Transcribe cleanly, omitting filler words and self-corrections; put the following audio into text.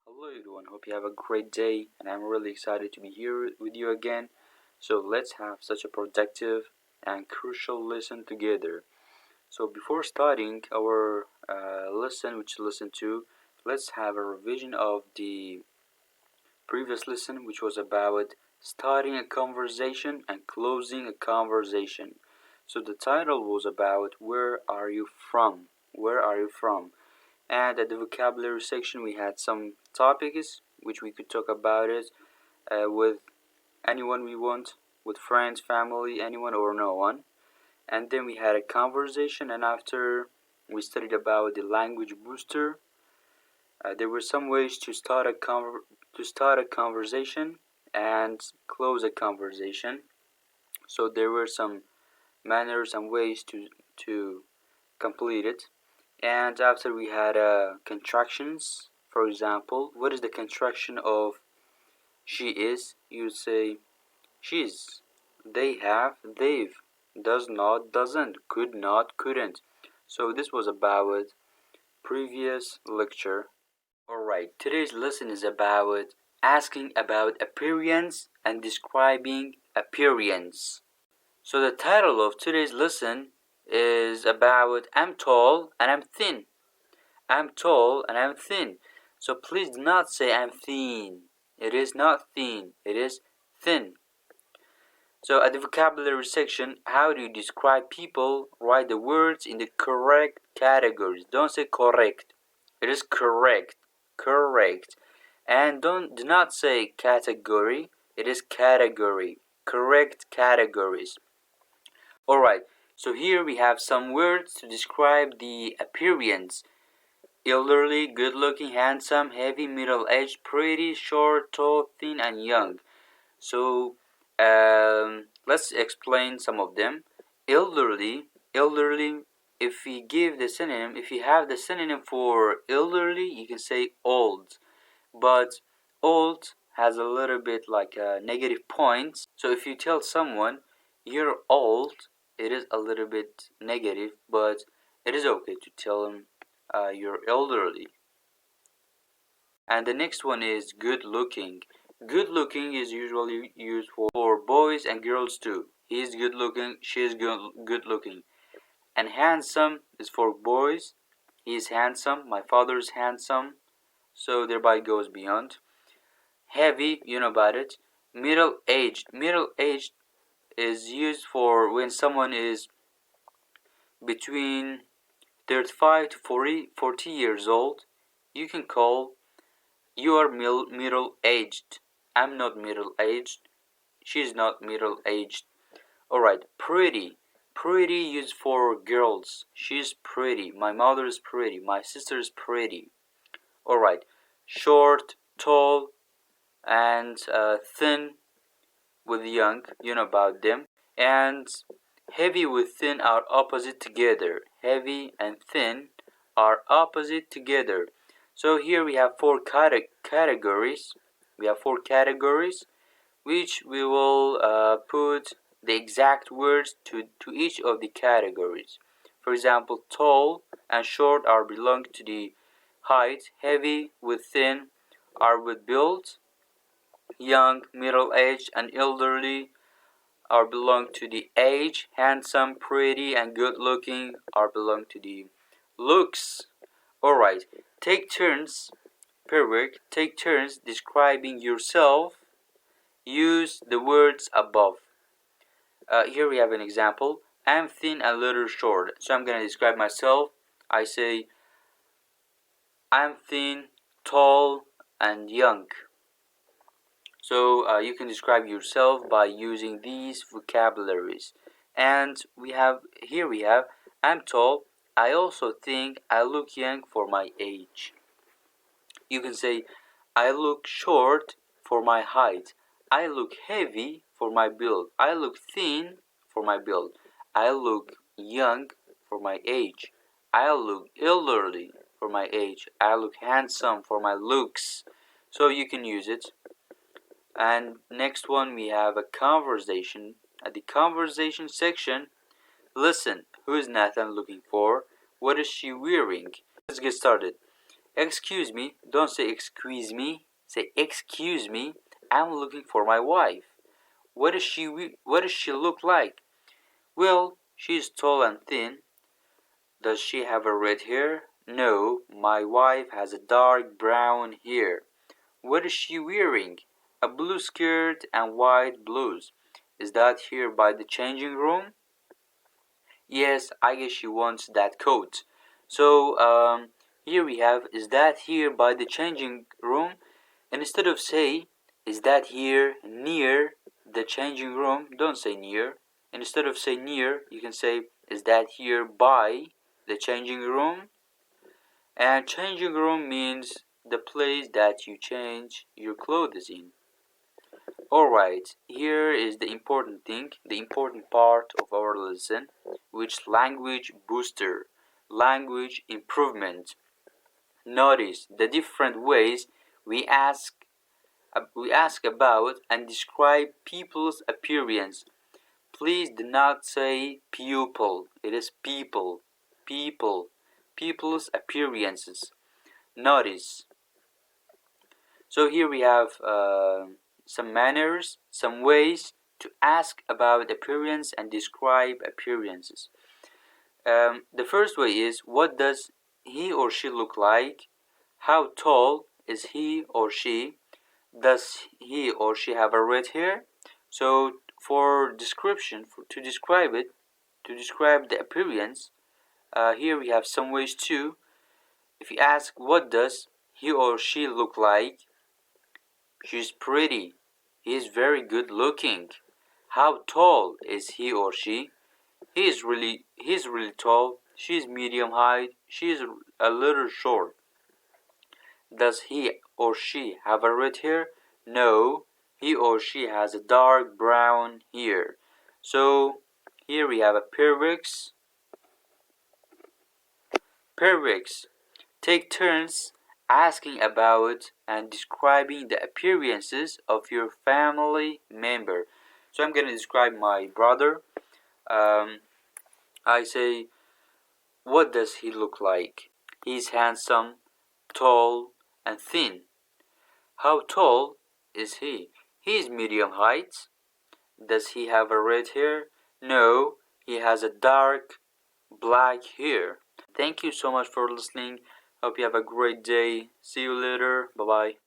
Hello everyone, hope you have a great day, and I'm really excited to be here with you again. So let's have such a productive and crucial lesson together. So before starting our lesson, which listen to, let's have a revision of the previous lesson, which was about starting a conversation and closing a conversation. So the title was about where are you from? Where are you from? And at the vocabulary section we had some topics which we could talk about it with anyone we want, with friends, family, anyone or no one. And then we had a conversation, and after we studied about the language booster. There were some ways to start a conversation and close a conversation. So there were some manners and ways to complete it. And after we had contractions. For example, what is the contraction of she is? You say she's, they have, they've, does not, doesn't, could not, couldn't. So this was about previous lecture. Alright, today's lesson is about asking about appearance and describing appearance. So the title of today's lesson is about I'm tall and I'm thin. I'm tall and I'm thin. So please do not say I'm thin. It is not thin. It is thin. So at the vocabulary section, how do you describe people? Write the words in the correct categories. Don't say correct. It is correct. Correct. And do not say category. It is category. Correct categories. Alright, so here we have some words to describe the appearance. Elderly, good-looking, handsome, heavy, middle-aged, pretty, short, tall, thin, and young. So let's explain some of them. Elderly, if we give the synonym, if you have the synonym for elderly, you can say old. But old has a little bit like a negative point. So if you tell someone you're old, it is a little bit negative, but it is okay to tell them you're elderly. And the next one is good looking. Good looking is usually used for boys and girls too. He is good looking, she is good looking. And handsome is for boys. He is handsome, my father is handsome. So thereby goes beyond. Heavy, you know about it. Middle aged is used for when someone is between 35 to 40 years old. You can call you are middle-aged. I'm not middle-aged. She's not middle-aged. Alright, pretty. Pretty used for girls. She's pretty. My mother is pretty. My sister is pretty. Alright, short, tall, and thin with young. You know about them. And heavy with thin are opposite together. Heavy and thin are opposite together. So here we have four categories. We have four categories, which we will put the exact words to each of the categories. For example, tall and short are belong to the height. Heavy with thin are with build. Young, middle-aged, and elderly are belong to the age. Handsome, pretty, and good-looking are belong to the looks. Alright, take turns per week. Take turns describing yourself. Use the words above. Here we have an example. I'm thin and a little short. So I'm going to describe myself. I say I'm thin, tall, and young. So you can describe yourself by using these vocabularies. And we have I'm tall. I also think I look young for my age. You can say I look short for my height. I look heavy for my build. I look thin for my build. I look young for my age. I look elderly for my age. I look handsome for my looks. So you can use it. And next one we have a conversation. At the conversation section, listen, who is Nathan looking for? What is she wearing? Let's get started. Excuse me. Don't say excuse me. Say excuse me. I'm looking for my wife. What does she look like? Well, she's tall and thin. Does she have a red hair? No, my wife has a dark brown hair. What is she wearing? A blue skirt and white blouse. Is that here by the changing room? Yes, I guess she wants that coat. So, here we have, is that here by the changing room? And instead of say, is that here near the changing room? Don't say near. And instead of say near, you can say, is that here by the changing room? And changing room means the place that you change your clothes in. Alright, here is the important thing, the important part of our lesson, which language booster, language improvement. Notice the different ways we ask about and describe people's appearance. Please do not say pupil, it is people, people's appearances. Notice. So here we have some manners, some ways to ask about appearance and describe appearances. The first way is, what does he or she look like? How tall is he or she? Does he or she have a red hair? So for description, to describe the appearance, here we have some ways too. If you ask, what does he or she look like? She's pretty. He is very good looking. How tall is he or she? He's really tall. She's medium height. She's a little short. Does he or she have a red hair? No, he or she has a dark brown hair. So here we have a perfect. Take turns asking about and describing the appearances of your family member. So I'm going to describe my brother. I say, what does he look like? He's handsome, tall, and thin. How tall is he? He is medium height. Does he have a red hair? No, he has a dark black hair. Thank you so much for listening. Hope you have a great day. See you later. Bye bye.